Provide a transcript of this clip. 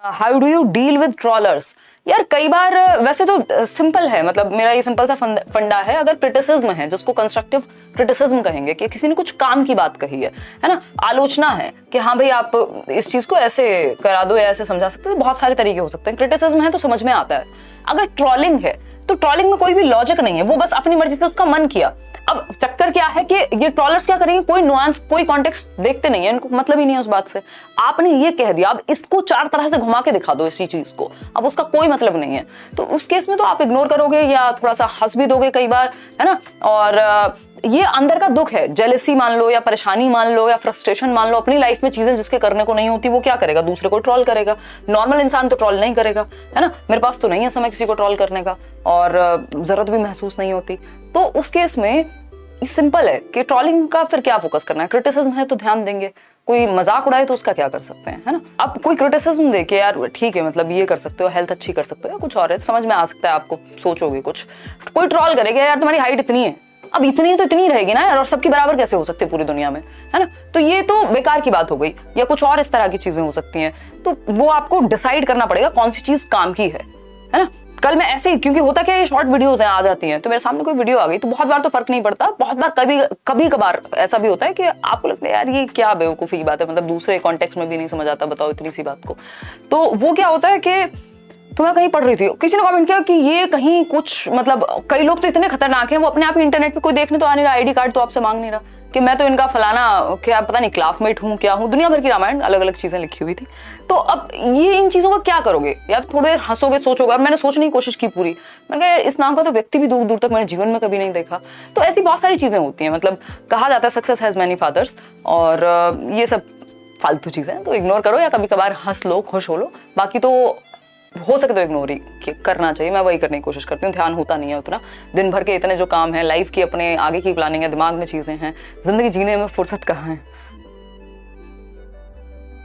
How do you deal with trollers? यार कई बार वैसे तो सिंपल है, मतलब मेरा ये सिंपल सा फंडा है। अगर क्रिटिसिज्म है, जिसको कंस्ट्रक्टिव क्रिटिसिज्म कहेंगे, कि किसी ने कुछ काम की बात कही है ना, आलोचना है कि हाँ भाई आप इस चीज को ऐसे करा दो या ऐसे समझा सकते हैं, बहुत सारे तरीके हो सकते हैं। क्रिटिसिज्म है तो समझ में आता है। अगर ट्रॉलिंग है तो ट्रॉलिंग में कोई भी लॉजिक नहीं है, वो बस अपनी मर्जी से उसका मन किया। अब चक्कर क्या है कि ये ट्रॉलर्स क्या करेंगे, कोई नुआंस, कोई कॉन्टेक्स्ट देखते नहीं है, इनको मतलब ही नहीं है उस बात से। आपने ये कह दिया, अब इसको 4 तरह से घुमा के दिखा दो इसी चीज को, अब उसका कोई मतलब नहीं है। तो उस केस में तो आप इग्नोर करोगे या थोड़ा सा हंस भी दोगे कई बार, है ना। और ये अंदर का दुख है, जेलेसी मान लो या परेशानी मान लो या फ्रस्ट्रेशन मान लो, अपनी लाइफ में चीजें जिसके करने को नहीं होती वो क्या करेगा, दूसरे को ट्रोल करेगा। नॉर्मल इंसान तो ट्रोल नहीं करेगा, है ना। मेरे पास तो नहीं है समय किसी को ट्रोल करने का, और जरूरत भी महसूस नहीं होती। तो उस केस में सिंपल है कि ट्रोलिंग का फिर क्या फोकस करना है। क्रिटिसिज्म है तो ध्यान देंगे, कोई मजाक उड़ाए तो उसका क्या कर सकते हैं, है ना। अब कोई क्रिटिसिज्म दे के यार ठीक है, मतलब ये कर सकते हो, हेल्थ अच्छी कर सकते हो या कुछ और है, समझ में आ सकता है आपको, सोचोगे कुछ। कोई ट्रोल करेगा यार तुम्हारी हाइट इतनी है, अब इतनी तो इतनी रहेगी ना यार, और सबकी बराबर कैसे हो सकती है पूरी दुनिया में, है ना। तो ये तो बेकार की बात हो गई, या कुछ और इस तरह की चीजें हो सकती हैं। तो वो आपको डिसाइड करना पड़ेगा कौन सी चीज काम की है ना। कल मैं ऐसे ही, क्योंकि होता क्या है, शॉर्ट वीडियोस हैं, आ जाती हैं, तो मेरे सामने कोई वीडियो आ गई तो बहुत बार तो फर्क नहीं पड़ता, बहुत बार कभी कभार ऐसा भी होता है कि आपको लगता है यार ये क्या बेवकूफी की बात है, मतलब दूसरे कॉन्टेक्स्ट में भी नहीं समझ आता, बताओ इतनी सी बात को। तो वो क्या होता है कि तुम्हें कहीं पढ़ रही थी, किसी ने कमेंट किया कि ये कहीं कुछ, मतलब कई लोग तो इतने खतरनाक हैं, वो अपने आप ही इंटरनेट पे कोई देखने तो आ नहीं रहा, आईडी कार्ड तो आपसे मांग नहीं रहा, कि मैं तो इनका फलाना क्या पता नहीं क्लासमेट हूँ, क्या हूँ, दुनिया भर की रामायण अलग अलग चीजें लिखी हुई थी। तो अब ये इन चीजों का क्या करोगे, या तो थोड़ी देर हंसोगे, सोचोगे। अब मैंने सोचने की कोशिश की पूरी, मैंने कहा इस नाम का तो व्यक्ति भी दूर दूर तक मैंने जीवन में कभी नहीं देखा। तो ऐसी बहुत सारी चीजें होती हैं, मतलब कहा जाता है सक्सेस हैज मैनी फादर्स, और ये सब फालतू चीजें तो इग्नोर करो, या कभी कभार हंस लो, खुश हो लो। बाकी तो हो सके तो इग्नोर ही करना चाहिए, मैं वही करने की कोशिश करती हूँ। ध्यान होता नहीं है उतना, दिन भर के इतने जो काम है, लाइफ की अपने आगे की प्लानिंग है, दिमाग में चीजें हैं, जिंदगी जीने में फुर्सत कहाँ है।